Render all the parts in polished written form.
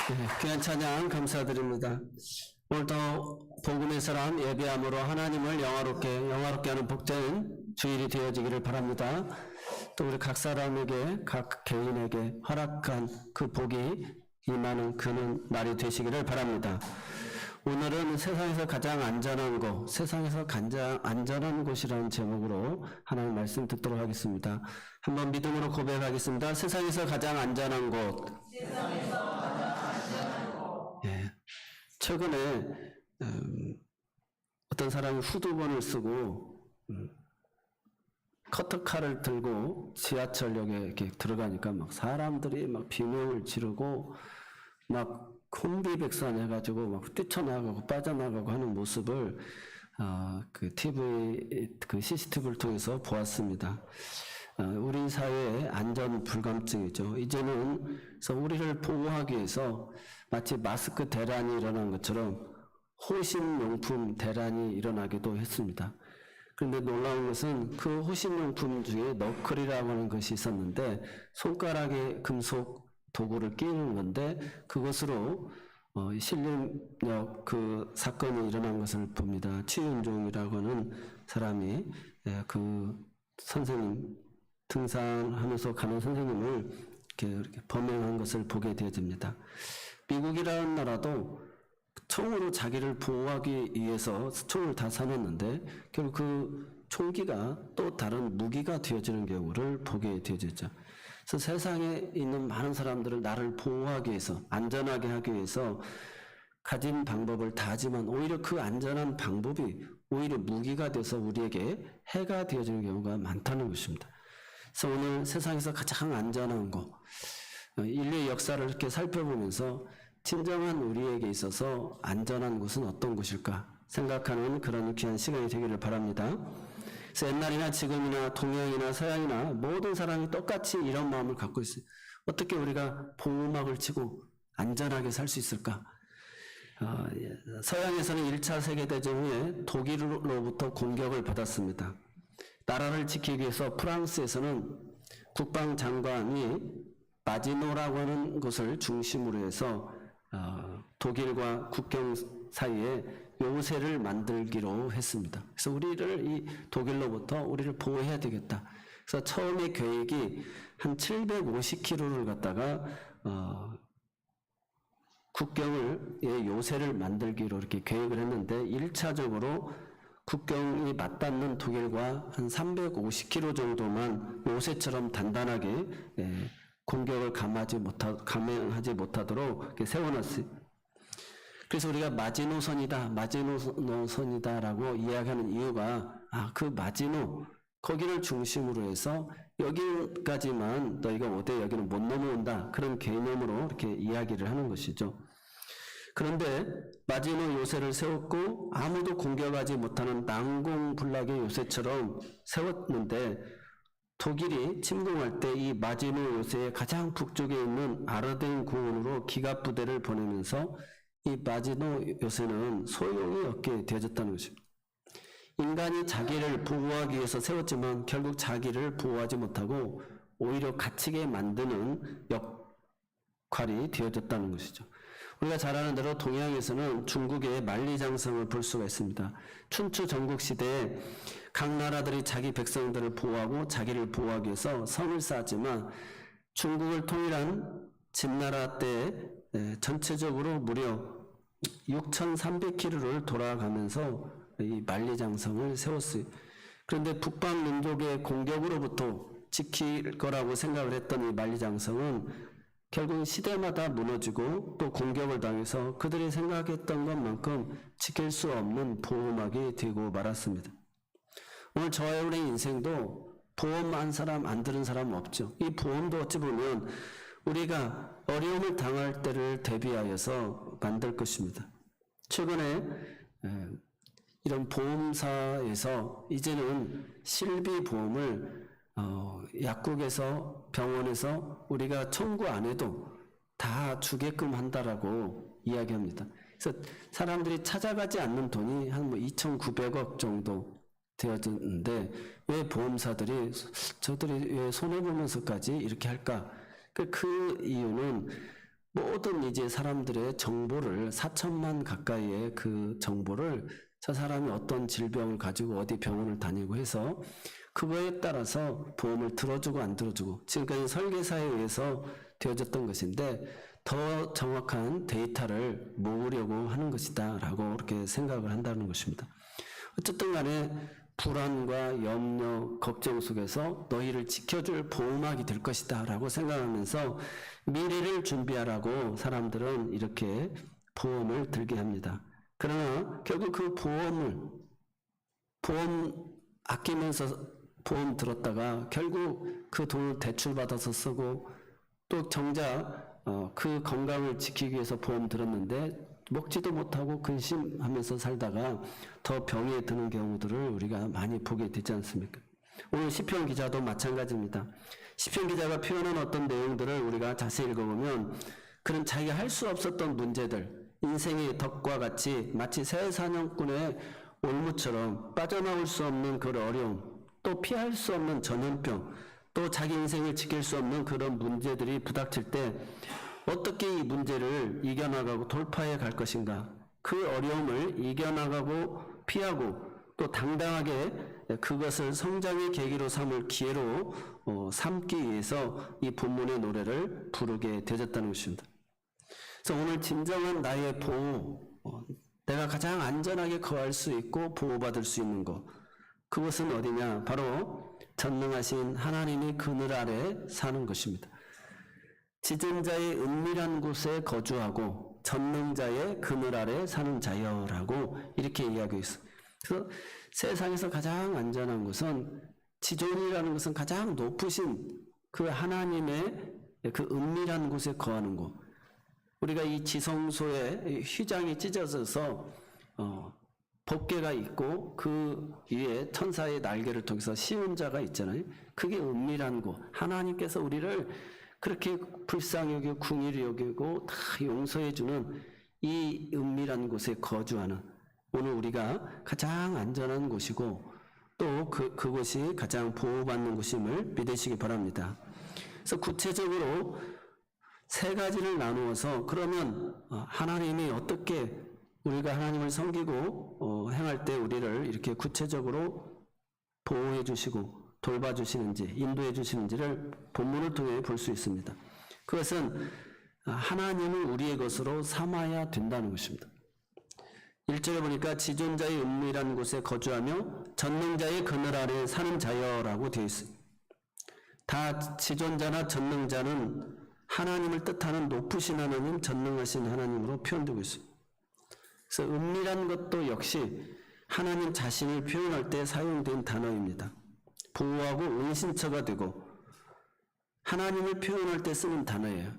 네, 귀한 찬양 감사드립니다. 오늘도 복음의 사람 예배함으로 하나님을 영화롭게 하는 복된 주일이 되어지기를 바랍니다. 또 우리 각 사람에게, 각 개인에게 허락한 그 복이 임하는 그는 날이 되시기를 바랍니다. 오늘은 세상에서 가장 안전한 곳, 세상에서 가장 안전한 곳이라는 제목으로 하나님 말씀 듣도록 하겠습니다. 한번 믿음으로 고백하겠습니다. 세상에서 가장 안전한 곳. 예. 최근에 어떤 사람이 후두번을 쓰고 커터칼을 들고 지하철역에 이렇게 들어가니까 막 사람들이 막 비명을 지르고 막 혼비백산 해가지고 막 뛰쳐나가고 빠져나가고 하는 모습을 그 TV 그 CCTV를 통해서 보았습니다. 우리 사회의 안전 불감증이죠. 이제는 그래서 우리를 보호하기 위해서 마치 마스크 대란이 일어난 것처럼 호신용품 대란이 일어나기도 했습니다. 그런데 놀라운 것은 그 호신용품 중에 너클이라고 하는 것이 있었는데 손가락에 금속 도구를 끼는 건데 그것으로 신림역 그 사건이 일어난 것을 봅니다. 최윤종이라고 하는 사람이 그 선생님 등산하면서 가는 선생님을 이렇게 범행한 것을 보게 되어집니다. 미국이라는 나라도 총으로 자기를 보호하기 위해서 총을 다 사놨는데 결국 그 총기가 또 다른 무기가 되어지는 경우를 보게 되어지죠. 그래서 세상에 있는 많은 사람들을 나를 보호하기 위해서 안전하게 하기 위해서 가진 방법을 다 하지만 오히려 그 안전한 방법이 오히려 무기가 돼서 우리에게 해가 되어지는 경우가 많다는 것입니다. 그래서 오늘 세상에서 가장 안전한 곳, 인류의 역사를 이렇게 살펴보면서 진정한 우리에게 있어서 안전한 곳은 어떤 곳일까 생각하는 그런 귀한 시간이 되기를 바랍니다. 그래서 옛날이나 지금이나 동양이나 서양이나 모든 사람이 똑같이 이런 마음을 갖고 있어요. 어떻게 우리가 보호막을 치고 안전하게 살 수 있을까? 서양에서는 1차 세계대전 후에 독일로부터 공격을 받았습니다. 나라를 지키기 위해서 프랑스에서는 국방장관이 마지노라고 하는 곳을 중심으로 해서 독일과 국경 사이에 요새를 만들기로 했습니다. 그래서 우리를 이 독일로부터 우리를 보호해야 되겠다. 그래서 처음에 계획이 한 750km를 갖다가 국경을 요새를 만들기로 이렇게 계획을 했는데 1차적으로 국경이 맞닿는 독일과 한 350km 정도만 요새처럼 단단하게 공격을 감행하지 못하도록 이렇게 세워놨어요. 그래서 우리가 마지노선이다라고 이야기하는 이유가 그 마지노 거기를 중심으로 해서 여기까지만 너희가 오되 여기는 못 넘어온다 그런 개념으로 이렇게 이야기를 하는 것이죠. 그런데 마지노 요새를 세웠고 아무도 공격하지 못하는 난공불락의 요새처럼 세웠는데 독일이 침공할 때 이 마지노 요새의 가장 북쪽에 있는 아르덴 공원으로 기갑 부대를 보내면서 이 마지노 요새는 소용이 없게 되어졌다는 것입니다. 인간이 자기를 보호하기 위해서 세웠지만 결국 자기를 보호하지 못하고 오히려 갇히게 만드는 역할이 되어졌다는 것이죠. 우리가 잘 아는 대로 동양에서는 중국의 만리장성을 볼 수가 있습니다. 춘추 전국시대에 각 나라들이 자기 백성들을 보호하고 자기를 보호하기 위해서 성을 쌓았지만 중국을 통일한 진나라 때 전체적으로 무려 6,300km를 돌아가면서 이 만리장성을 세웠어요. 그런데 북방 민족의 공격으로부터 지킬 거라고 생각을 했던 이 만리장성은 결국 시대마다 무너지고 또 공격을 당해서 그들이 생각했던 것만큼 지킬 수 없는 보호막이 되고 말았습니다. 오늘 저와 여러분의 인생도 보험 한 사람 안 들은 사람 없죠. 이 보험도 어찌 보면 우리가 어려움을 당할 때를 대비하여서 만들 것입니다. 최근에 이런 보험사에서 이제는 실비보험을 약국에서 병원에서 우리가 청구 안 해도 다 주게끔 한다라고 이야기합니다. 그래서 사람들이 찾아가지 않는 돈이 한 2,900억 정도 되어졌는데 왜 보험사들이 저들이 왜 손해보면서까지 이렇게 할까? 그 이유는 모든 이제 사람들의 정보를 4천만 가까이의 그 정보를 저 사람이 어떤 질병을 가지고 어디 병원을 다니고 해서 그거에 따라서 보험을 들어주고 안 들어주고 지금까지 설계사에 의해서 되어졌던 것인데 더 정확한 데이터를 모으려고 하는 것이다 라고 그렇게 생각을 한다는 것입니다. 어쨌든 간에 불안과 염려, 걱정 속에서 너희를 지켜줄 보호막이 될 것이다 라고 생각하면서 미래를 준비하라고 사람들은 이렇게 보험을 들게 합니다. 그러나 결국 그 보험 아끼면서 보험 들었다가 결국 그 돈을 대출받아서 쓰고 또 정작 그 건강을 지키기 위해서 보험 들었는데 먹지도 못하고 근심하면서 살다가 더 병에 드는 경우들을 우리가 많이 보게 되지 않습니까? 오늘 시편 기자도 마찬가지입니다. 시편 기자가 표현한 어떤 내용들을 우리가 자세히 읽어보면 그런 자기가 할 수 없었던 문제들, 인생의 덕과 같이 마치 새 사냥꾼의 올무처럼 빠져나올 수 없는 그 어려움, 또 피할 수 없는 전염병, 또 자기 인생을 지킬 수 없는 그런 문제들이 부닥칠 때 어떻게 이 문제를 이겨나가고 돌파해 갈 것인가, 그 어려움을 이겨나가고 피하고 또 당당하게 그것을 성장의 계기로 삼을 기회로 삼기 위해서 이 본문의 노래를 부르게 되었다는 것입니다. 그래서 오늘 진정한 나의 보호, 내가 가장 안전하게 거할 수 있고 보호받을 수 있는 것, 그것은 어디냐? 바로 전능하신 하나님이 그늘 아래 사는 것입니다. 지존자의 은밀한 곳에 거주하고 전능자의 그늘 아래 사는 자여라고 이렇게 이야기하고 있어요. 그래서 세상에서 가장 안전한 것은 지존이라는 것은 가장 높으신 그 하나님의 그 은밀한 곳에 거하는 곳. 우리가 이 지성소에 휘장이 찢어져서 법궤가 있고 그 위에 천사의 날개를 통해서 씌운 자가 있잖아요. 그게 은밀한 곳. 하나님께서 우리를 그렇게 불쌍히 여기고 궁일이 여기고 다 용서해주는 이 은밀한 곳에 거주하는 오늘 우리가 가장 안전한 곳이고 또 그곳이 가장 보호받는 곳임을 믿으시기 바랍니다. 그래서 구체적으로 세 가지를 나누어서 그러면 하나님이 어떻게 우리가 하나님을 섬기고 행할 때 우리를 이렇게 구체적으로 보호해 주시고 돌봐주시는지 인도해 주시는지를 본문을 통해 볼 수 있습니다. 그것은 하나님을 우리의 것으로 삼아야 된다는 것입니다. 1절에 보니까 지존자의 은밀한 곳에 거주하며 전능자의 그늘 아래 사는 자여라고 되어 있습니다. 다 지존자나 전능자는 하나님을 뜻하는 높으신 하나님, 전능하신 하나님으로 표현되고 있습니다. 그래서 은밀한 것도 역시 하나님 자신을 표현할 때 사용된 단어입니다. 보호하고 은신처가 되고 하나님을 표현할 때 쓰는 단어예요.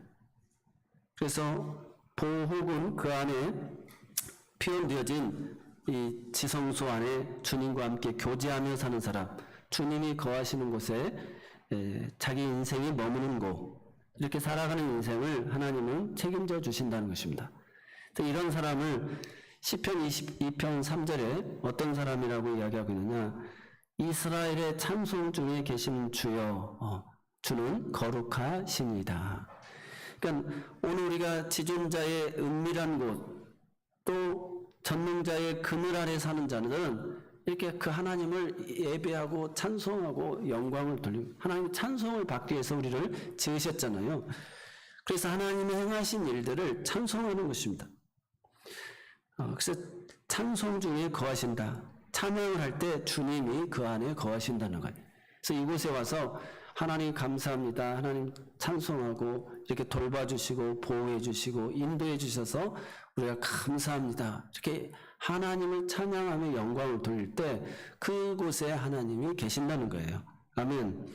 그래서 보호군 그 안에 표현되어진 이 지성소 안에 주님과 함께 교제하며 사는 사람, 주님이 거하시는 곳에 자기 인생이 머무는 곳, 이렇게 살아가는 인생을 하나님은 책임져 주신다는 것입니다. 이런 사람을 시편 22편 3절에 어떤 사람이라고 이야기하고 있느냐? 이스라엘의 찬송 중에 계신 주여, 주는 거룩하시니이다. 그러니까 오늘 우리가 지존자의 은밀한 곳, 또 전능자의 그늘 아래 사는 자는 이렇게 그 하나님을 예배하고 찬송하고 영광을 돌리고 하나님 찬송을 받기 위해서 우리를 지으셨잖아요. 그래서 하나님이 행하신 일들을 찬송하는 것입니다. 그래서 찬송 중에 거하신다. 찬양을 할 때 주님이 그 안에 거하신다는 거예요. 그래서 이곳에 와서 하나님 감사합니다. 하나님 찬송하고 이렇게 돌봐주시고 보호해주시고 인도해주셔서 우리가 감사합니다. 이렇게 하나님을 찬양하며 영광을 돌릴 때 그곳에 하나님이 계신다는 거예요. 아멘.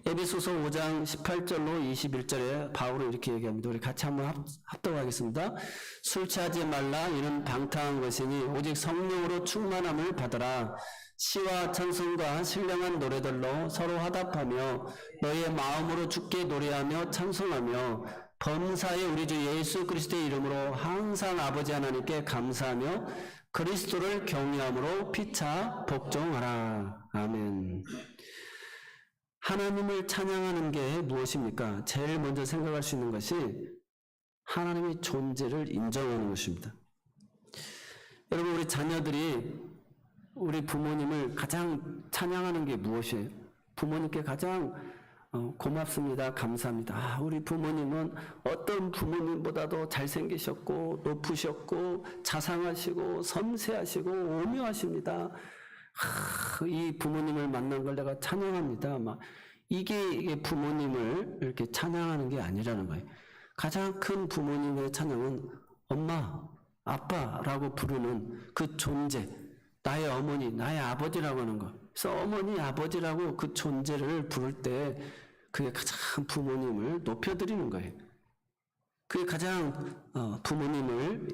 에베소서 5장 18절로 21절에 바울은 이렇게 얘기합니다. 우리 같이 한번 합독하겠습니다. 술 취하지 말라. 이는 방탕한 것이니 오직 성령으로 충만함을 받으라. 시와 찬송과 신령한 노래들로 서로 화답하며 너희의 마음으로 주께 노래하며 찬송하며 범사에 우리 주 예수 그리스도의 이름으로 항상 아버지 하나님께 감사하며 그리스도를 경외함으로 피차 복종하라. 아멘. 하나님을 찬양하는 게 무엇입니까? 제일 먼저 생각할 수 있는 것이 하나님의 존재를 인정하는 것입니다. 여러분, 우리 자녀들이 우리 부모님을 가장 찬양하는 게 무엇이에요? 부모님께 가장 고맙습니다, 감사합니다. 우리 부모님은 어떤 부모님보다도 잘생기셨고 높으셨고 자상하시고 섬세하시고 오묘하십니다. 이 부모님을 만난 걸 내가 찬양합니다. 이게 부모님을 이렇게 찬양하는 게 아니라는 거예요. 가장 큰 부모님의 찬양은 엄마, 아빠라고 부르는 그 존재, 나의 어머니, 나의 아버지라고 하는 거. 그래서 어머니, 아버지라고 그 존재를 부를 때 그게 가장 부모님을 높여드리는 거예요. 그게 가장 부모님을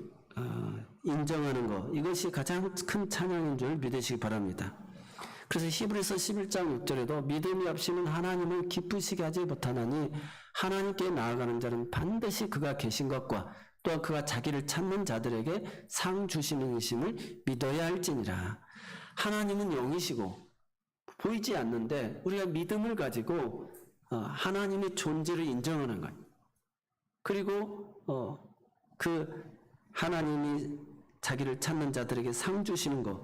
인정하는 거, 이것이 가장 큰 찬양인 줄 믿으시기 바랍니다. 그래서 히브리서 11장 6절에도 믿음이 없이는 하나님을 기쁘시게 하지 못하나니 하나님께 나아가는 자는 반드시 그가 계신 것과 또한 그가 자기를 찾는 자들에게 상 주시는 이심을 믿어야 할지니라. 하나님은 영이시고 보이지 않는데 우리가 믿음을 가지고 하나님의 존재를 인정하는 거예요. 그리고 그 하나님이 자기를 찾는 자들에게 상 주시는 것,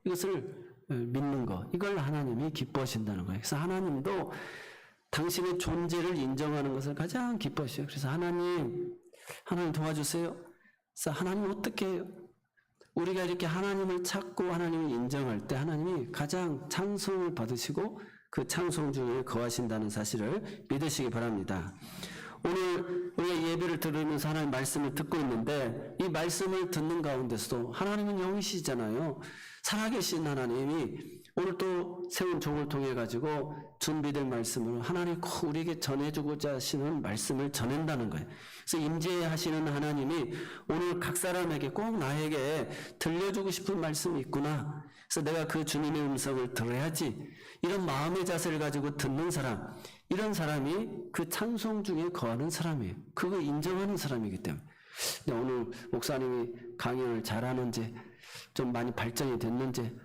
이것을 믿는 것, 이걸 하나님이 기뻐하신다는 거예요. 그래서 하나님도 당신의 존재를 인정하는 것을 가장 기뻐하셔요. 그래서 하나님 도와주세요. 그래서 하나님 어떻게 해요? 우리가 이렇게 하나님을 찾고 하나님을 인정할 때 하나님이 가장 찬송을 받으시고 그 찬송 중에 거하신다는 사실을 믿으시기 바랍니다. 오늘 우리가 예배를 들으면서 하나님 말씀을 듣고 있는데 이 말씀을 듣는 가운데서도 하나님은 영이시잖아요. 살아계신 하나님이 오늘 또 세운 종을 통해 가지고 준비될 말씀을 하나님 꼭 우리에게 전해주고자 하시는 말씀을 전한다는 거예요. 그래서 임재하시는 하나님이 오늘 각 사람에게 꼭 나에게 들려주고 싶은 말씀이 있구나. 그래서 내가 그 주님의 음성을 들어야지. 이런 마음의 자세를 가지고 듣는 사람, 이런 사람이 그 찬송 중에 거하는 사람이에요. 그거 인정하는 사람이기 때문에. 오늘 목사님이 강연을 잘하는지, 좀 많이 발전이 됐는지,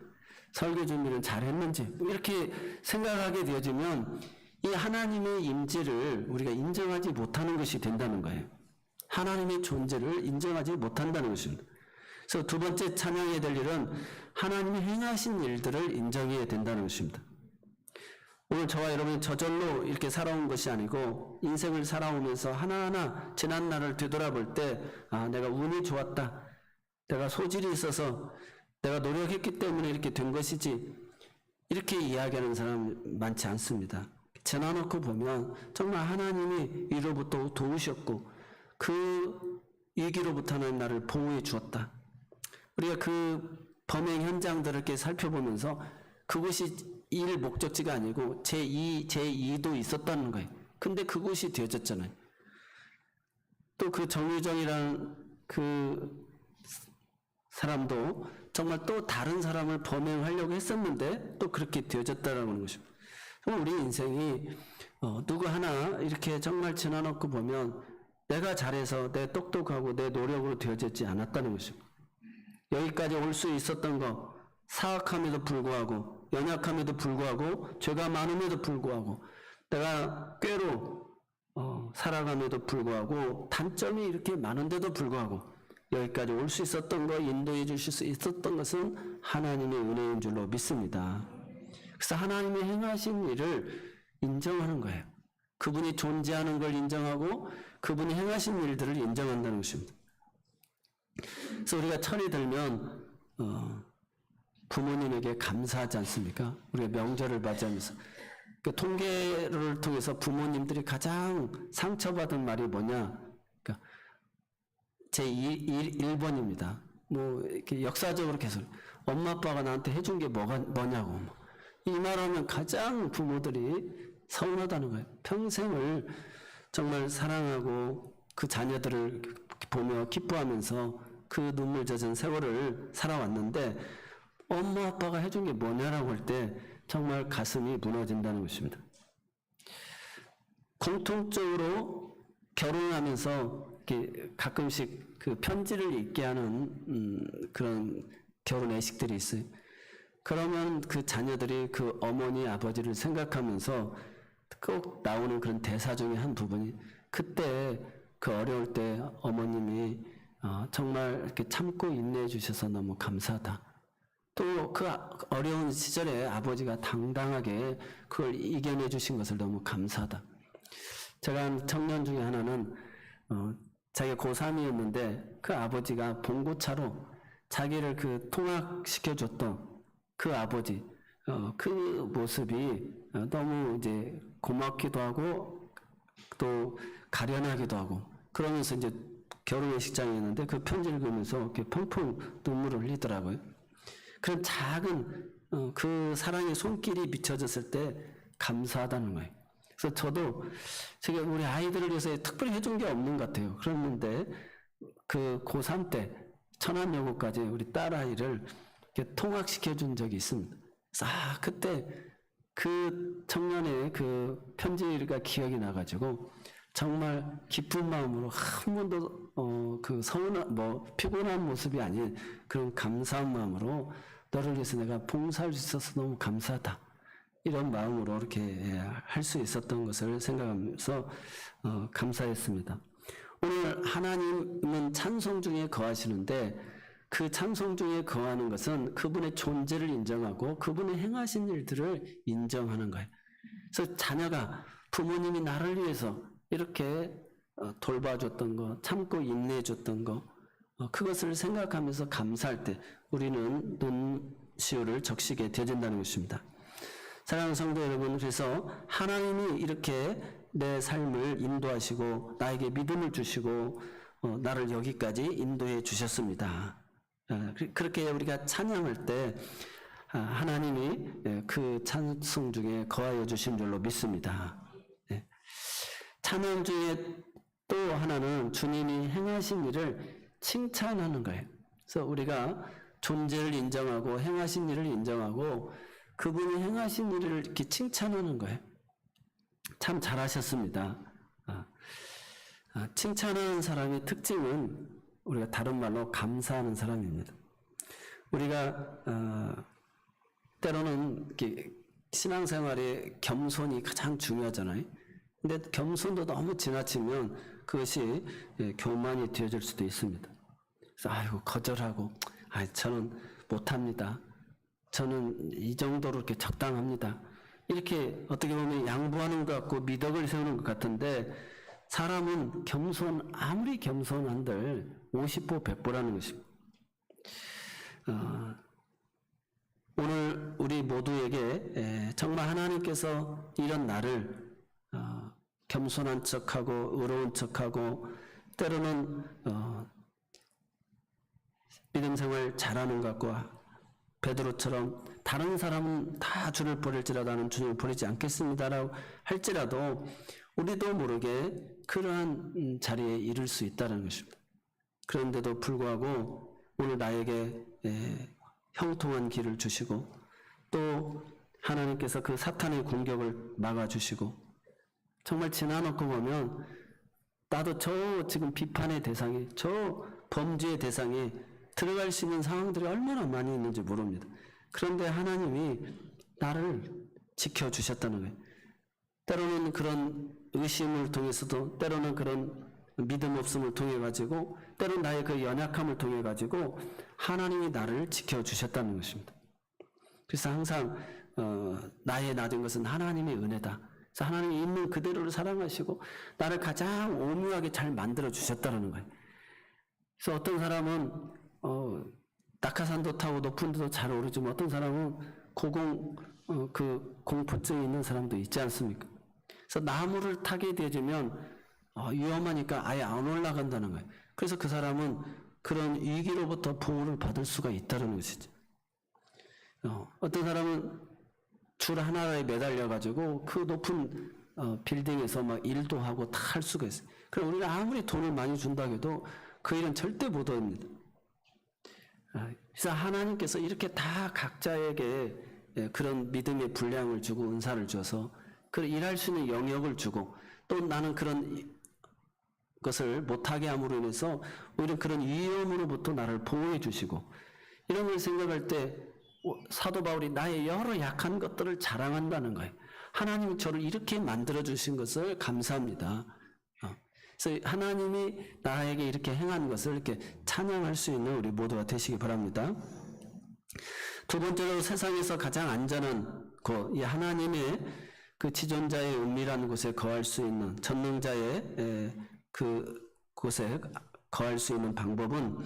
설교 준비를 잘했는지 이렇게 생각하게 되어지면 이 하나님의 임재를 우리가 인정하지 못하는 것이 된다는 거예요. 하나님의 존재를 인정하지 못한다는 것입니다. 그래서 두 번째 찬양해야 될 일은 하나님이 행하신 일들을 인정해야 된다는 것입니다. 오늘 저와 여러분이 저절로 이렇게 살아온 것이 아니고 인생을 살아오면서 하나하나 지난 날을 되돌아볼 때 내가 운이 좋았다. 내가 소질이 있어서 내가 노력했기 때문에 이렇게 된 것이지, 이렇게 이야기하는 사람 많지 않습니다. 지나놓고 보면 정말 하나님이 위로부터 도우셨고 그 위기로부터 하나님 나를 보호해 주었다. 우리가 그 범행 현장들을 이렇게 살펴보면서 그것이 일 목적지가 아니고 제2도 있었다는 거예요. 근데 그것이 되어졌잖아요. 또 그 정유정이라는 그 사람도 정말 또 다른 사람을 범행하려고 했었는데 또 그렇게 되어졌다라는 것입니다. 우리 인생이 누구 하나 이렇게 정말 지나놓고 보면 내가 잘해서 내 똑똑하고 내 노력으로 되어졌지 않았다는 것입니다. 여기까지 올 수 있었던 거, 사악함에도 불구하고 연약함에도 불구하고 죄가 많음에도 불구하고 내가 꾀로 살아감에도 불구하고 단점이 이렇게 많은데도 불구하고 여기까지 올 수 있었던 거, 인도해 주실 수 있었던 것은 하나님의 은혜인 줄로 믿습니다. 그래서 하나님의 행하신 일을 인정하는 거예요. 그분이 존재하는 걸 인정하고 그분이 행하신 일들을 인정한다는 것입니다. 그래서 우리가 철이 들면 부모님에게 감사하지 않습니까? 우리가 명절을 맞이하면서 그 통계를 통해서 부모님들이 가장 상처받은 말이 뭐냐? 그러니까 제1번입니다. 이렇게 역사적으로 계속 엄마 아빠가 나한테 해준 게 뭐냐고. 이 말하면 가장 부모들이 서운하다는 거예요. 평생을 정말 사랑하고 그 자녀들을 보며 기뻐하면서 그 눈물 젖은 세월을 살아왔는데 엄마 아빠가 해준 게 뭐냐라고 할 때 정말 가슴이 무너진다는 것입니다. 공통적으로 결혼하면서 이렇게 가끔씩 그 편지를 읽게 하는 그런 결혼 애식들이 있어요. 그러면 그 자녀들이 그 어머니 아버지를 생각하면서 꼭 나오는 그런 대사 중에 한 부분이 그때 그 어려울 때 어머님이 정말 이렇게 참고 인내해 주셔서 너무 감사하다. 또 그 어려운 시절에 아버지가 당당하게 그걸 이겨내 주신 것을 너무 감사하다. 제가 한 청년 중에 하나는 자기가 고3이었는데 그 아버지가 봉고차로 자기를 그 통학시켜줬던 그 아버지, 그 모습이 너무 이제 고맙기도 하고 또 가련하기도 하고 그러면서 이제 결혼식장이었는데 그 편지를 읽으면서 이렇게 펑펑 눈물을 흘리더라고요. 그런 작은 그 사랑의 손길이 비춰졌을 때 감사하다는 거예요. 그래서 저도 제가 우리 아이들을 위해서 특별히 해준 게 없는 것 같아요. 그랬는데 그 고3 때 천안여고까지 우리 딸아이를 이렇게 통학시켜준 적이 있습니다. 그래서 그때 그 청년의 그 편지가 기억이 나가지고 정말 기쁜 마음으로 한 번도 그 피곤한 모습이 아닌 그런 감사한 마음으로 너를 위해서 내가 봉사할 수 있어서 너무 감사하다. 이런 마음으로 이렇게 할 수 있었던 것을 생각하면서 감사했습니다. 오늘 하나님은 찬송 중에 거하시는데 그 찬송 중에 거하는 것은 그분의 존재를 인정하고 그분의 행하신 일들을 인정하는 거예요. 그래서 자녀가 부모님이 나를 위해서 이렇게 돌봐줬던 거, 참고 인내해줬던 거, 그것을 생각하면서 감사할 때 우리는 눈시울을 적시게 되어진다는 것입니다. 사랑하는 성도 여러분, 그래서 하나님이 이렇게 내 삶을 인도하시고 나에게 믿음을 주시고 나를 여기까지 인도해 주셨습니다. 그렇게 우리가 찬양할 때 하나님이 그 찬송 중에 거하여 주신 줄로 믿습니다. 찬양 중에 또 하나는 주님이 행하신 일을 칭찬하는 거예요. 그래서 우리가 존재를 인정하고 행하신 일을 인정하고 그분이 행하신 일을 이렇게 칭찬하는 거예요. 참 잘하셨습니다. 칭찬하는 사람의 특징은 우리가 다른 말로 감사하는 사람입니다. 우리가 때로는 이렇게 신앙생활에 겸손이 가장 중요하잖아요. 근데 겸손도 너무 지나치면 그것이 교만이 되어질 수도 있습니다. 그래서 아이고 거절하고 저는 못합니다. 저는 이 정도로 이렇게 적당합니다. 이렇게 어떻게 보면 양보하는 것 같고 미덕을 세우는 것 같은데 사람은 아무리 겸손한들 50보 100보라는 것입니다. 오늘 우리 모두에게 정말 하나님께서 이런 나를 겸손한 척하고 의로운 척하고 때로는 믿음 생활 잘하는 것 같고 베드로처럼 다른 사람은 다 주를 버릴지라도 나는 주님을 버리지 않겠습니다라고 할지라도 우리도 모르게 그러한 자리에 이를 수 있다는 것입니다. 그런데도 불구하고 오늘 나에게 형통한 길을 주시고 또 하나님께서 그 사탄의 공격을 막아주시고 정말 지나놓고 보면 나도 저 지금 비판의 대상에 저 범죄의 대상에 들어갈 수 있는 상황들이 얼마나 많이 있는지 모릅니다. 그런데 하나님이 나를 지켜주셨다는 거예요. 때로는 그런 의심을 통해서도 때로는 그런 믿음 없음을 통해 가지고 때로는 나의 그 연약함을 통해 가지고 하나님이 나를 지켜주셨다는 것입니다. 그래서 항상 나의 낮은 것은 하나님의 은혜다. 그래서 하나님이 있는 그대로를 사랑하시고 나를 가장 오묘하게 잘 만들어 주셨다는 거예요. 그래서 어떤 사람은 낙하산도 타고 높은 데도 잘 오르지만 어떤 사람은 공포증이 있는 사람도 있지 않습니까? 그래서 나무를 타게 되면 위험하니까 아예 안 올라간다는 거예요. 그래서 그 사람은 그런 위기로부터 보호를 받을 수가 있다는 것이죠. 어떤 사람은 줄 하나에 매달려 가지고 그 높은 빌딩에서 막 일도 하고 다 할 수가 있어요. 그럼 우리가 아무리 돈을 많이 준다고 해도 그 일은 절대 못 얻습니다. 그래서 하나님께서 이렇게 다 각자에게 그런 믿음의 분량을 주고 은사를 줘서 그 일할 수 있는 영역을 주고 또 나는 그런 것을 못하게 함으로 인해서 오히려 그런 위험으로부터 나를 보호해 주시고 이런 걸 생각할 때 사도 바울이 나의 여러 약한 것들을 자랑한다는 거예요. 하나님이 저를 이렇게 만들어 주신 것을 감사합니다. 그래서 하나님이 나에게 이렇게 행한 것을 이렇게 찬양할 수 있는 우리 모두가 되시기 바랍니다. 두 번째로 세상에서 가장 안전한 곳, 이 하나님의 그 지존자의 은밀한 곳에 거할 수 있는 전능자의 그 곳에 거할 수 있는 방법은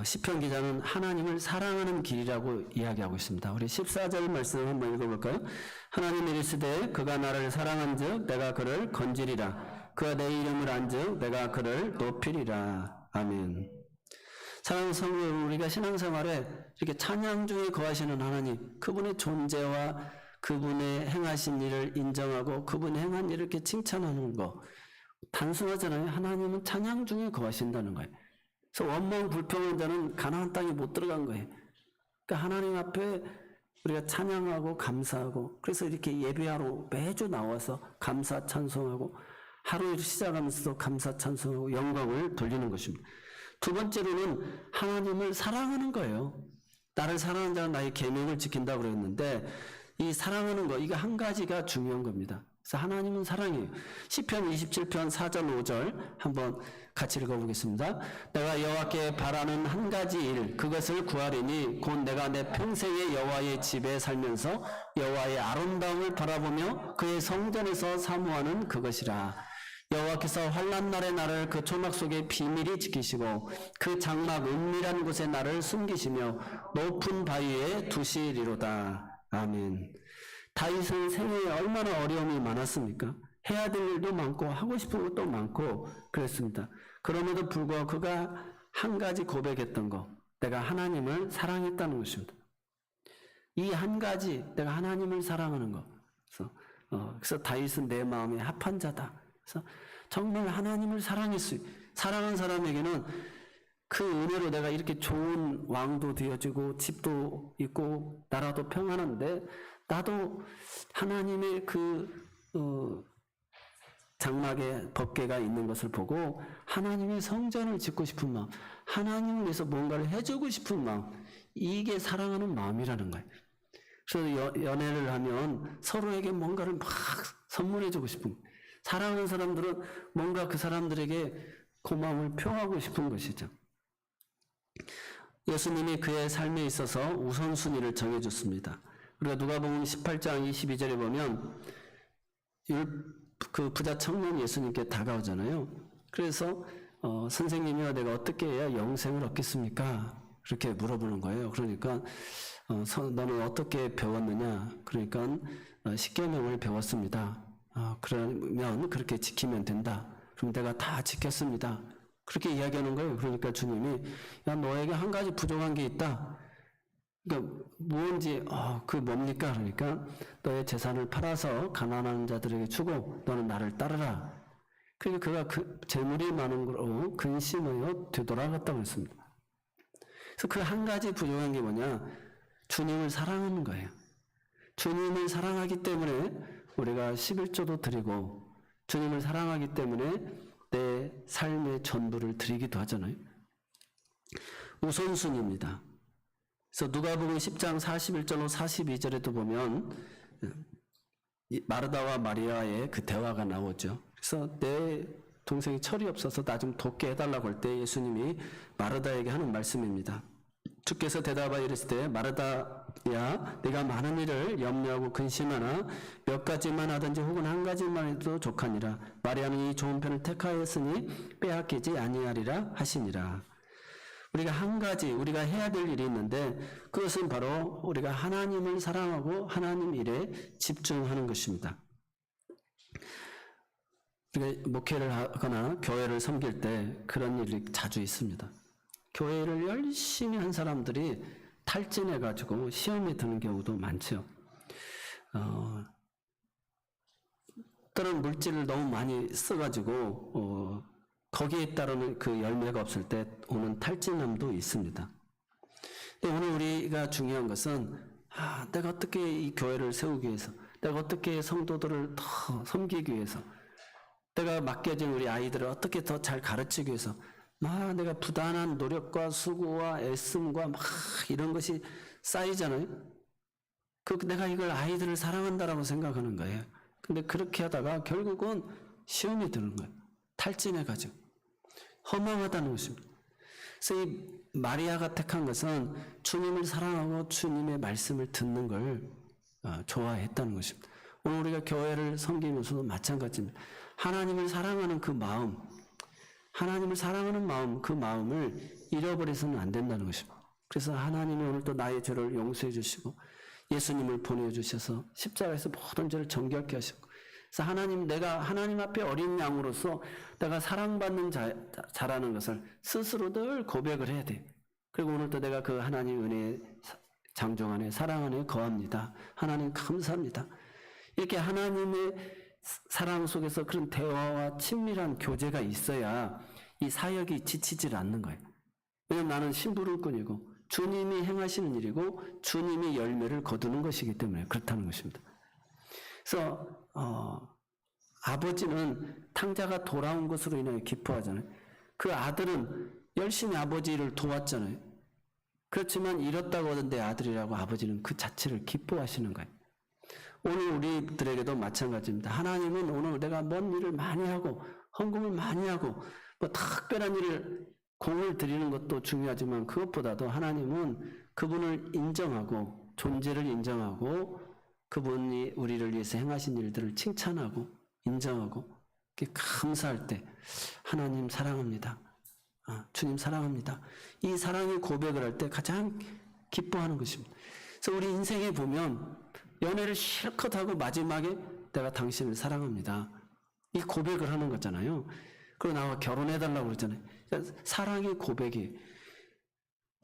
시편 기자는 하나님을 사랑하는 길이라고 이야기하고 있습니다. 우리 14절 말씀 한번 읽어볼까요? 하나님이 이르시되 그가 나를 사랑한즉 내가 그를 건지리라. 그가 내 이름을 안즉 내가 그를 높이리라. 아멘. 사랑하는 성도, 우리가 신앙생활에 이렇게 찬양 중에 거하시는 하나님, 그분의 존재와 그분의 행하신 일을 인정하고 그분의 행한 일을 이렇게 칭찬하는 거 단순하잖아요. 하나님은 찬양 중에 거하신다는 거예요. 그래서 원망 불평한 자는 가나안 땅에 못 들어간 거예요. 그러니까 하나님 앞에 우리가 찬양하고 감사하고, 그래서 이렇게 예배하러 매주 나와서 감사 찬송하고 하루를 시작하면서도 감사 찬송하고 영광을 돌리는 것입니다. 두 번째로는 하나님을 사랑하는 거예요. 나를 사랑하는 자는 나의 계명을 지킨다고 그랬는데, 이 사랑하는 거, 이거 한 가지가 중요한 겁니다. 그래서 하나님은 사랑이에요. 시편 27편 4절 5절 한번 같이 읽어보겠습니다. 내가 여호와께 바라는 한 가지 일, 그것을 구하리니 곧 내가 내 평생에 여호와의 집에 살면서 여호와의 아름다움을 바라보며 그의 성전에서 사모하는 그것이라. 여호와께서 환난 날에 나를 그 초막 속에 비밀히 지키시고 그 장막 은밀한 곳에 나를 숨기시며 높은 바위에 두시리로다. 아멘. 다윗은 생애에 얼마나 어려움이 많았습니까? 해야 될 일도 많고 하고 싶은 것도 많고 그랬습니다. 그럼에도 불구하고 그가 한 가지 고백했던 거, 내가 하나님을 사랑했다는 것입니다. 이 한 가지, 내가 하나님을 사랑하는 거. 그래서 다윗은 내 마음에 합한 자다. 그래서 정말 하나님을 사랑했어요. 사랑한 사람에게는 그 은혜로 내가 이렇게 좋은 왕도 되어지고 집도 있고 나라도 평안한데, 나도 하나님의 그 장막에 법궤가 있는 것을 보고 하나님의 성전을 짓고 싶은 마음, 하나님을 위해서 뭔가를 해주고 싶은 마음, 이게 사랑하는 마음이라는 거예요. 그래서 연애를 하면 서로에게 뭔가를 막 선물해주고 싶은, 사랑하는 사람들은 뭔가 그 사람들에게 고마움을 표하고 싶은 것이죠. 예수님이 그의 삶에 있어서 우선순위를 정해줬습니다. 우리가 누가복음 18장 22절에 보면 그 부자 청년 예수님께 다가오잖아요. 그래서 선생님이여 내가 어떻게 해야 영생을 얻겠습니까? 그렇게 물어보는 거예요. 그러니까 너는 어떻게 배웠느냐? 그러니까 십계명을 배웠습니다. 그러면 그렇게 지키면 된다. 그럼 내가 다 지켰습니다. 그렇게 이야기하는 거예요. 그러니까 주님이 야, 너에게 한 가지 부족한 게 있다. 그러니까 무언지 그 뭡니까? 그러니까 너의 재산을 팔아서 가난한 자들에게 주고 너는 나를 따르라. 그러니까 그가 그 재물이 많은 거로 근심하여 되돌아갔다고 했습니다. 그래서 그 한 가지 부족한 게 뭐냐? 주님을 사랑하는 거예요. 주님을 사랑하기 때문에 우리가 11조도 드리고, 주님을 사랑하기 때문에 내 삶의 전부를 드리기도 하잖아요. 우선순위입니다. 그래서 누가복음 10장 41절로 42절에도 보면 마르다와 마리아의 그 대화가 나오죠. 그래서 내 동생이 철이 없어서 나 좀 돕게 해달라고 할 때 예수님이 마르다에게 하는 말씀입니다. 주께서 대답하여 이르시되 마르다야 네가 많은 일을 염려하고 근심하나 몇 가지만 하든지 혹은 한 가지만 해도 족하니라. 마리아는 이 좋은 편을 택하였으니 빼앗기지 아니하리라 하시니라. 우리가 한 가지 우리가 해야 될 일이 있는데, 그것은 바로 우리가 하나님을 사랑하고 하나님 일에 집중하는 것입니다. 우리가 목회를 하거나 교회를 섬길 때 그런 일이 자주 있습니다. 교회를 열심히 한 사람들이 탈진해가지고 시험에 드는 경우도 많죠. 또는 물질을 너무 많이 써가지고 거기에 따르는 그 열매가 없을 때 오는 탈진함도 있습니다. 근데 오늘 우리가 중요한 것은 내가 어떻게 이 교회를 세우기 위해서, 내가 어떻게 성도들을 더 섬기기 위해서, 내가 맡겨진 우리 아이들을 어떻게 더 잘 가르치기 위해서 내가 부단한 노력과 수고와 애씀과 이런 것이 쌓이잖아요. 내가 이걸 아이들을 사랑한다라고 생각하는 거예요. 근데 그렇게 하다가 결국은 시험이 드는 거예요. 탈진해가지고 허망하다는 것입니다. 그래서 이 마리아가 택한 것은 주님을 사랑하고 주님의 말씀을 듣는 걸 좋아했다는 것입니다. 오늘 우리가 교회를 섬기면서도 마찬가지입니다. 하나님을 사랑하는 그 마음, 하나님을 사랑하는 마음, 그 마음을 잃어버려서는 안 된다는 것입니다. 그래서 하나님이 오늘 또 나의 죄를 용서해 주시고 예수님을 보내주셔서 십자가에서 모든 죄를 정결케 하셨고, 그래서 내가 하나님 앞에 어린 양으로서 내가 사랑받는 자라는 것을 스스로 늘 고백을 해야 돼. 그리고 오늘도 내가 그 하나님 은혜의 장종 안에 사랑 안에 거합니다. 하나님 감사합니다. 이렇게 하나님의 사랑 속에서 그런 대화와 친밀한 교제가 있어야 이 사역이 지치질 않는 거예요. 왜냐하면 나는 심부름꾼이고 주님이 행하시는 일이고 주님이 열매를 거두는 것이기 때문에 그렇다는 것입니다. 그래서 아버지는 탕자가 돌아온 것으로 인하여 기뻐하잖아요. 그 아들은 열심히 아버지를 도왔잖아요. 그렇지만 잃었다고 얻은 내 아들이라고 아버지는 그 자체를 기뻐하시는 거예요. 오늘 우리들에게도 마찬가지입니다. 하나님은 오늘 내가 먼 일을 많이 하고 헌금을 많이 하고 뭐 특별한 일을 공을 드리는 것도 중요하지만 그것보다도 하나님은 그분을 인정하고 존재를 인정하고 그분이 우리를 위해서 행하신 일들을 칭찬하고 인정하고 감사할 때 하나님 사랑합니다. 주님 사랑합니다. 이 사랑의 고백을 할 때 가장 기뻐하는 것입니다. 그래서 우리 인생에 보면 연애를 실컷 하고 마지막에 내가 당신을 사랑합니다. 이 고백을 하는 거잖아요. 그리고 나와 결혼해달라고 그러잖아요. 그러니까 사랑의 고백이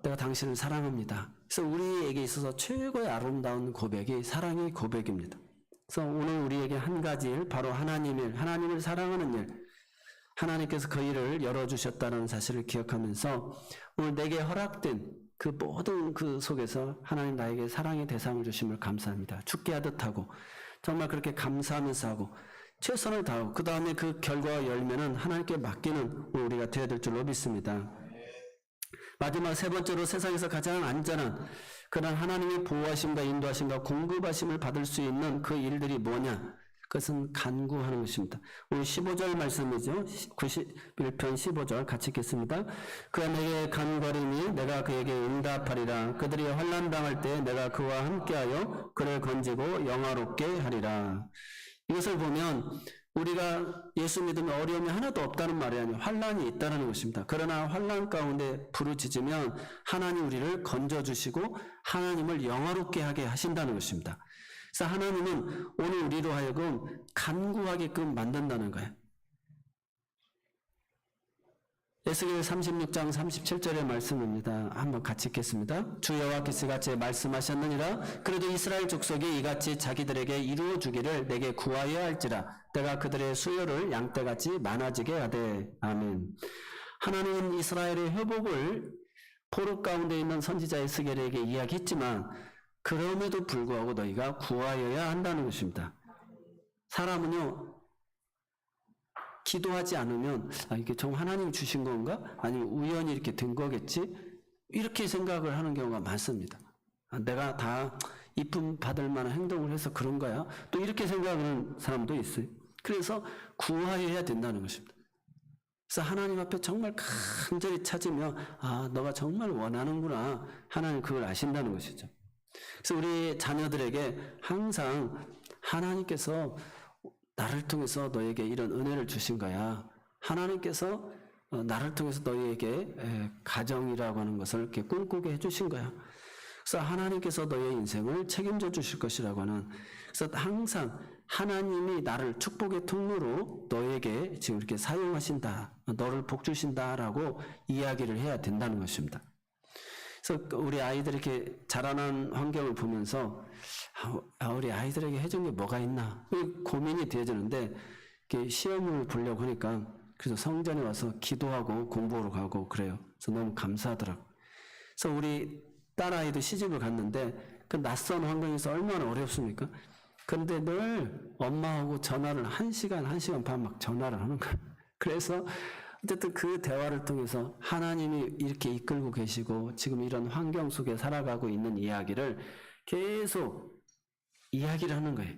내가 당신을 사랑합니다. 그래서 우리에게 있어서 최고의 아름다운 고백이 사랑의 고백입니다. 그래서 오늘 우리에게 한 가지 일, 바로 하나님을 사랑하는 일, 하나님께서 그 일을 열어주셨다는 사실을 기억하면서 오늘 내게 허락된 그 모든 그 속에서 하나님 나에게 사랑의 대상을 주심을 감사합니다. 죽게 하듯 하고 정말 그렇게 감사하면서 하고 최선을 다하고 그 다음에 그 결과와 열매는 하나님께 맡기는 우리가 되어야 될 줄로 믿습니다. 마지막 세 번째로 세상에서 가장 안전한 그런 하나님의 보호하심과 인도하심과 공급하심을 받을 수 있는 그 일들이 뭐냐? 그것은 간구하는 것입니다. 오늘 15절 말씀이죠. 91편 15절 같이 읽겠습니다. 그가 내게 간구하리니 내가 그에게 응답하리라. 그들이 환난 당할 때 내가 그와 함께하여 그를 건지고 영화롭게 하리라. 이것을 보면 우리가 예수 믿으면 어려움이 하나도 없다는 말이 아니에요. 환난이 있다는 것입니다. 그러나 환난 가운데 부르짖으면 하나님 우리를 건져주시고 하나님을 영화롭게 하게 하신다는 것입니다. 그래서 하나님은 오늘 우리로 하여금 간구하게끔 만든다는 거예요. 에스겔 36장 37절의 말씀입니다. 한번 같이 읽겠습니다. 주 여호와께서 이같이 말씀하셨느니라. 그래도 이스라엘 족속이 이같이 자기들에게 이루어 주기를 내게 구하여야 할지라. 내가 그들의 수요를 양떼같이 많아지게 하되. 아멘. 하나님은 이스라엘의 회복을 포로 가운데 있는 선지자 에스겔에게 이야기했지만 그럼에도 불구하고 너희가 구하여야 한다는 것입니다. 사람은요, 기도하지 않으면 이게 정말 하나님이 주신 건가? 아니면 우연히 이렇게 된 거겠지? 이렇게 생각을 하는 경우가 많습니다. 내가 다 이쁨 받을 만한 행동을 해서 그런 거야? 또 이렇게 생각하는 사람도 있어요. 그래서 구하여야 된다는 것입니다. 그래서 하나님 앞에 정말 간절히 찾으며 너가 정말 원하는구나. 하나님 그걸 아신다는 것이죠. 그래서 우리 자녀들에게 항상 하나님께서 나를 통해서 너에게 이런 은혜를 주신 거야. 하나님께서 나를 통해서 너희에게 가정이라고 하는 것을 이렇게 꿈꾸게 해주신 거야. 그래서 하나님께서 너의 인생을 책임져 주실 것이라고 하는, 그래서 항상 하나님이 나를 축복의 통로로 너에게 지금 이렇게 사용하신다, 너를 복 주신다라고 이야기를 해야 된다는 것입니다. 그래서 우리 아이들이 이렇게 자라는 환경을 보면서 우리 아이들에게 해준 게 뭐가 있나 고민이 되어지는데, 이렇게 시험을 보려고 하니까 그래서 성전에 와서 기도하고 공부하러 가고 그래요. 그래서 너무 감사하더라고. 그래서 우리 딸아이도 시집을 갔는데 그 낯선 환경에서 얼마나 어렵습니까? 그런데 늘 엄마하고 전화를 1시간, 1시간 반 막 전화를 하는 거예요. 그래서 어쨌든 그 대화를 통해서 하나님이 이렇게 이끌고 계시고 지금 이런 환경 속에 살아가고 있는 이야기를 계속 이야기를 하는 거예요.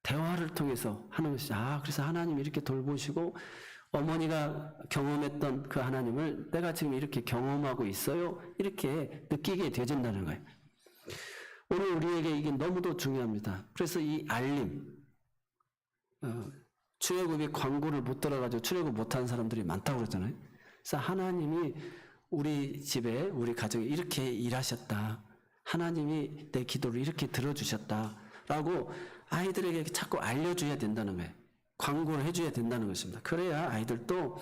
대화를 통해서 하는 것이, 그래서 하나님이 이렇게 돌보시고 어머니가 경험했던 그 하나님을 내가 지금 이렇게 경험하고 있어요. 이렇게 느끼게 되어진다는 거예요. 오늘 우리에게 이게 너무도 중요합니다. 그래서 이 알림, 출애굽이 광고를 못 들어가지고 출애굽 못하는 사람들이 많다고 그러잖아요. 그래서 하나님이 우리 집에 우리 가정에 이렇게 일하셨다. 하나님이 내 기도를 이렇게 들어주셨다라고 아이들에게 자꾸 알려줘야 된다는 거예요. 광고를 해줘야 된다는 것입니다. 그래야 아이들도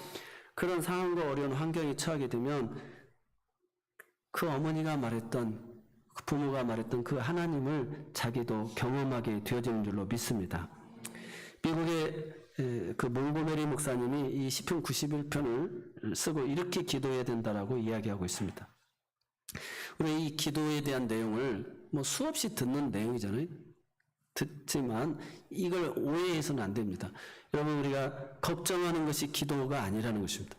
그런 상황과 어려운 환경에 처하게 되면 그 어머니가 말했던, 그 부모가 말했던 그 하나님을 자기도 경험하게 되어지는 줄로 믿습니다. 미국의 그 몽고메리 목사님이 이 시편 91편을 쓰고 이렇게 기도해야 된다라고 이야기하고 있습니다. 우리 이 기도에 대한 내용을 뭐 수없이 듣는 내용이잖아요. 듣지만 이걸 오해해서는 안 됩니다. 여러분, 우리가 걱정하는 것이 기도가 아니라는 것입니다.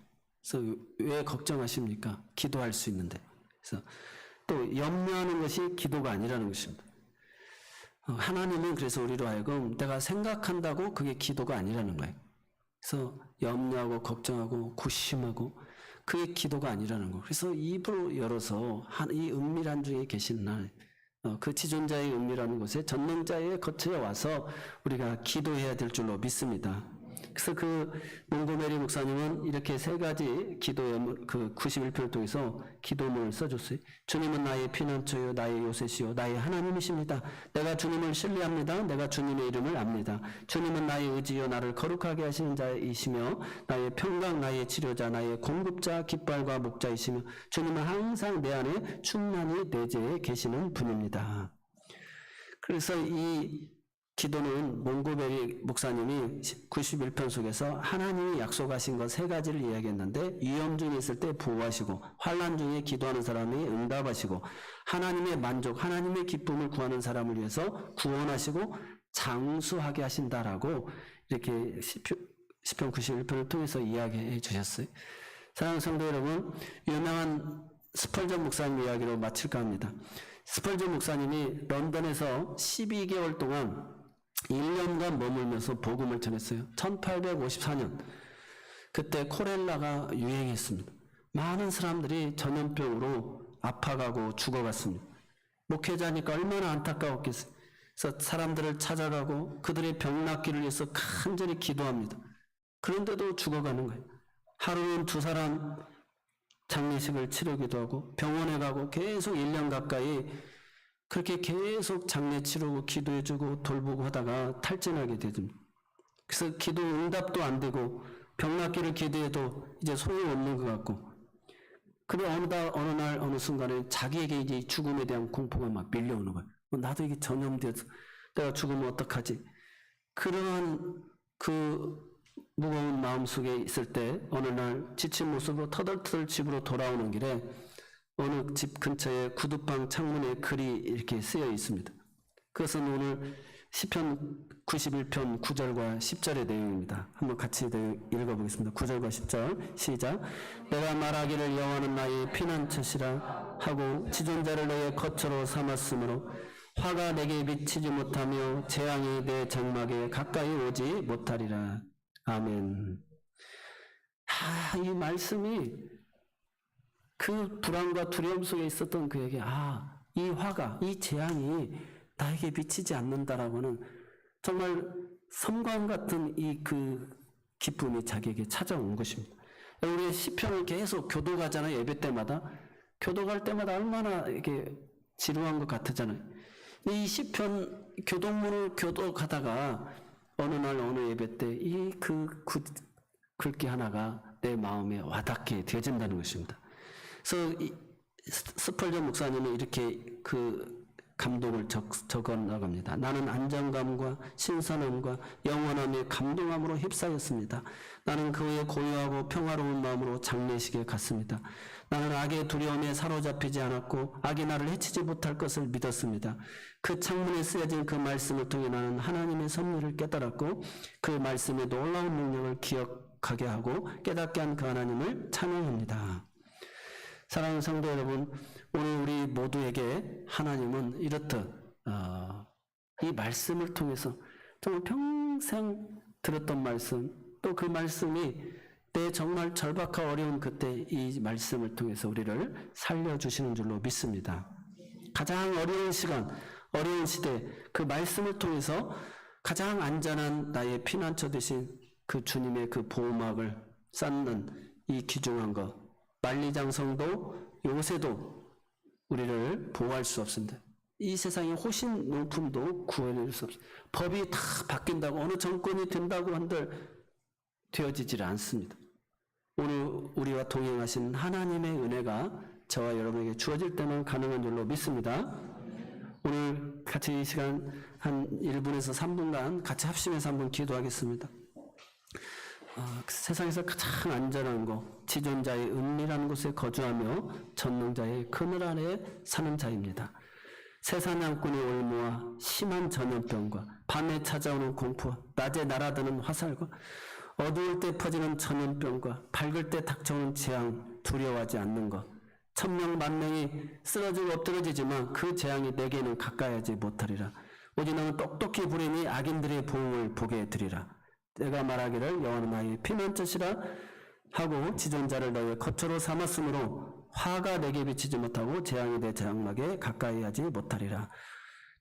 그래서 왜 걱정하십니까? 기도할 수 있는데. 그래서 또 염려하는 것이 기도가 아니라는 것입니다. 하나님은 그래서 우리로 하여금 내가 생각한다고 그게 기도가 아니라는 거예요. 그래서 염려하고 걱정하고 구심하고 그게 기도가 아니라는 거. 그래서 입으로 열어서 이 은밀한 중에 계신 날, 그 지존자의 은밀한 곳에 전능자의 거처에 와서 우리가 기도해야 될 줄로 믿습니다. 그래서 그 몽고메리 목사님은 이렇게 세 가지 기도의 그 91편을 통해서 기도문을 써줬어요. 주님은 나의 피난처요, 나의 요새시요, 나의 하나님이십니다. 내가 주님을 신뢰합니다. 내가 주님의 이름을 압니다. 주님은 나의 의지요, 나를 거룩하게 하시는 자이시며 나의 평강, 나의 치료자, 나의 공급자, 깃발과 목자이시며 주님은 항상 내 안에 충만히 내재해 계시는 분입니다. 그래서 이 기도는 몽고베리 목사님이 91편 속에서 하나님이 약속하신 것 세 가지를 이야기했는데, 위험 중에 있을 때 보호하시고, 환난 중에 기도하는 사람이 응답하시고, 하나님의 만족, 하나님의 기쁨을 구하는 사람을 위해서 구원하시고 장수하게 하신다라고 이렇게 시편 91편을 통해서 이야기해 주셨어요. 사랑하는 성도 여러분, 유명한 스펄전 목사님 이야기로 마칠까 합니다. 스펄전 목사님이 런던에서 12개월 동안 1년간 머물면서 복음을 전했어요. 1854년. 그때 콜레라가 유행했습니다. 많은 사람들이 전염병으로 아파가고 죽어갔습니다. 목회자니까 얼마나 안타까웠겠어요. 그래서 사람들을 찾아가고 그들의 병 낫기를 위해서 간절히 기도합니다. 그런데도 죽어가는 거예요. 하루는 2사람 장례식을 치르기도 하고 병원에 가고 계속 1년 가까이 그렇게 계속 장례 치르고 기도해주고 돌보고 하다가 탈진하게 되죠. 그래서 기도 응답도 안 되고 병 낫기를 기도해도 이제 소용없는 것 같고, 그리고 어느 날 어느 순간에 자기에게 이제 죽음에 대한 공포가 막 밀려오는 거예요. 나도 이게 전염돼서 내가 죽으면 어떡하지? 그러한 그 무거운 마음속에 있을 때 어느 날 지친 모습으로 터덜터덜 집으로 돌아오는 길에 어느 집 근처에 구두방 창문에 글이 이렇게 쓰여 있습니다. 그것은 오늘 시편 91편 9절과 10절의 내용입니다. 한번 같이 읽어보겠습니다. 9절과 10절 시작. 내가 말하기를 여호와는 나의 피난처시라 하고 지존자를 너의 거처로 삼았으므로 화가 내게 미치지 못하며 재앙이 내 장막에 가까이 오지 못하리라. 아멘. 이 말씀이 그 불안과 두려움 속에 있었던 그에게 이 화가, 이 재앙이 나에게 미치지 않는다라고는 정말 섬광 같은 이 그 기쁨이 자기에게 찾아온 것입니다. 우리 시편을 계속 교도 가잖아요. 예배 때마다. 교도 갈 때마다 얼마나 이렇게 지루한 것 같았잖아요. 이 시편 교동문을 교도 가다가 어느 날 어느 예배 때 이 글귀 하나가 내 마음에 와닿게 되어진다는 것입니다. 그래서 스펄전 목사님은 이렇게 그 감동을 적어 나갑니다. 나는 안정감과 신선함과 영원함의 감동함으로 휩싸였습니다. 나는 그의 고요하고 평화로운 마음으로 장례식에 갔습니다. 나는 악의 두려움에 사로잡히지 않았고 악이 나를 해치지 못할 것을 믿었습니다. 그 창문에 쓰여진 그 말씀을 통해 나는 하나님의 섭리를 깨달았고 그 말씀의 놀라운 능력을 기억하게 하고 깨닫게 한 그 하나님을 찬양합니다. 사랑하는 성도 여러분, 오늘 우리 모두에게 하나님은 이렇듯 이 말씀을 통해서 정말 평생 들었던 말씀, 또 그 말씀이 때 정말 절박하고 어려운 그때 이 말씀을 통해서 우리를 살려주시는 줄로 믿습니다. 가장 어려운 시간, 어려운 시대 그 말씀을 통해서 가장 안전한 나의 피난처 되신 그 주님의 그 보호막을 쌓는 이 귀중한 것, 만리장성도 요새도 우리를 보호할 수 없습니다. 이 세상의 호신 용품도 구해낼 수 없습니다. 법이 다 바뀐다고 어느 정권이 된다고 한들 되어지질 않습니다. 오늘 우리와 동행하신 하나님의 은혜가 저와 여러분에게 주어질 때는 가능한 줄로 믿습니다. 오늘 같이 이 시간 한 1분에서 3분간 같이 합심해서 한번 기도하겠습니다. 세상에서 가장 안전한 곳, 지존자의 은밀한 곳에 거주하며 전능자의 그늘 아래 사는 자입니다. 새사냥꾼의 올무와 심한 전염병과 밤에 찾아오는 공포, 낮에 날아드는 화살과 어두울 때 퍼지는 전염병과 밝을 때 닥쳐오는 재앙 두려워하지 않는 것, 천명 만명이 쓰러지고 엎드러지지만 그 재앙이 내게는 가까이하지 못하리라. 오직 너는 똑똑히 부리니 악인들의 보응을 보게 되리라. 내가 말하기를 여호와는 나의 피난처시라 하고 지존자를 너의 거처로 삼았으므로 화가 내게 비치지 못하고 재앙이 내 장막에 가까이 하지 못하리라.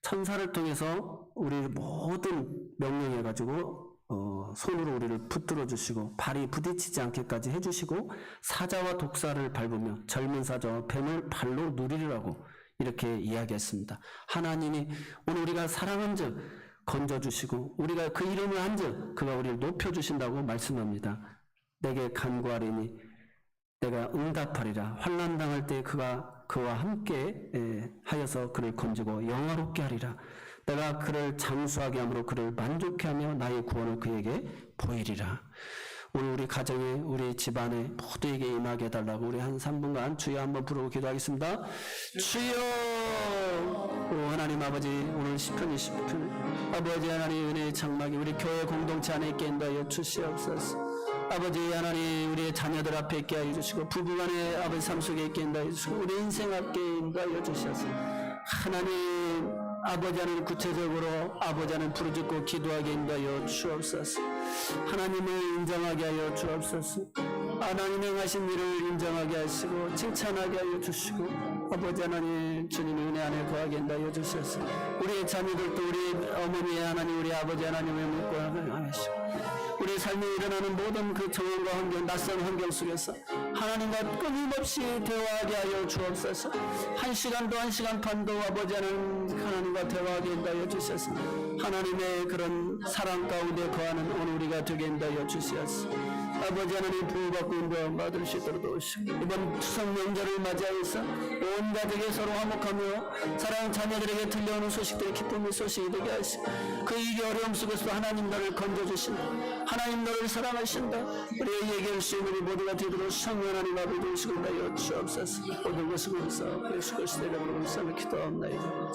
천사를 통해서 우리를 모든 명령해가지고 손으로 우리를 붙들어 주시고 발이 부딪히지 않게까지 해주시고 사자와 독사를 밟으며 젊은 사자와 뱀을 발로 누리라고 이렇게 이야기했습니다. 하나님이 오늘 우리가 사랑한 즉 건져주시고 우리가 그 이름을 한 즉 그가 우리를 높여주신다고 말씀합니다. 내게 간구하리니 내가 응답하리라. 환난 당할 때 그와 함께 하여서 그를 건지고 영화롭게 하리라. 내가 그를 장수하게 함으로 그를 만족해 하며 나의 구원을 그에게 보이리라. 오늘 우리 가정에 우리 집안에 모두에게 임하게 해달라고 우리 한 3분간 주여 한번 부르고 기도하겠습니다. 주여 하나님 아버지, 오늘 시편 20편 아버지 하나님 은혜의 장막이 우리 교회 공동체 안에 있게 인도하여 주시옵소서. 아버지 하나님 우리의 자녀들 앞에 있게 하여 주시고 부부간의 아버지 삶 속에 있게 인도하여 주시고 우리 인생 앞에 인도하여 주셔서 하나님 아버지 하나님 구체적으로 아버지 하나님 부르짖고 기도하게 인도하여 주옵소서. 하나님을 인정하게 하여 주옵소서. 하나님 행하신 일을 인정하게 하시고 칭찬하게 하여 주시고 아버지 하나님 주님의 은혜 안에 거하게 인도하여 주셔서 우리의 자녀들도 우리 어머니의 하나님 우리 아버지 하나님의 묵과를 하시고 우리 삶에 일어나는 모든 그 정황과 환경, 낯선 환경 속에서 하나님과 끊임없이 대화하게 하여 주옵소서. 1시간도 1시간 반도 아버지 하나님과 대화하게 인도하여 주셔서 하나님의 그런 사랑 가운데 거하는 오늘 우리가 되게 인도하여 주시옵소서. 아버지 하나님 부호받고 인도함 받을 수 있도록 도우시고 이번 추석 명절을 맞이하여서 온 가족이 서로 화목하며 사랑하는 자녀들에게 들려오는 소식들이 기쁨의 소식이 되게 하시고 그 이게 어려움 속에서도 하나님 너를 건져주신다. 하나님 너를 사랑하신다. 우리의 얘기할 수 있는 이 모두가 되도록 성령 하나님 아버지 되시고 나여 주옵소서. 모든 것을 위해서 예수 그리스도의 이름으로 감사하며 기도하옵나이다.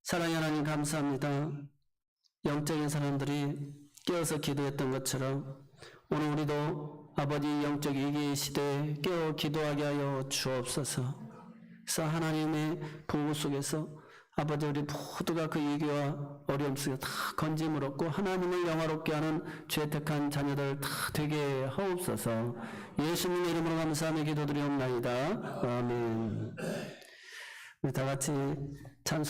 사랑의 하나님 감사합니다. 영적인 사람들이 깨어서 기도했던 것처럼 오늘 우리도 아버지 영적 위기의 시대에 깨어 기도하게 하여 주옵소서. 그래서 하나님의 보호 속에서 아버지 우리 모두가 그 위기와 어려움 속에 다 건짐을 얻고 하나님을 영화롭게 하는 죄택한 자녀들 다 되게 하옵소서. 예수님의 이름으로 감사하며 기도드리옵나이다. 아멘. 우리 다 같이 찬송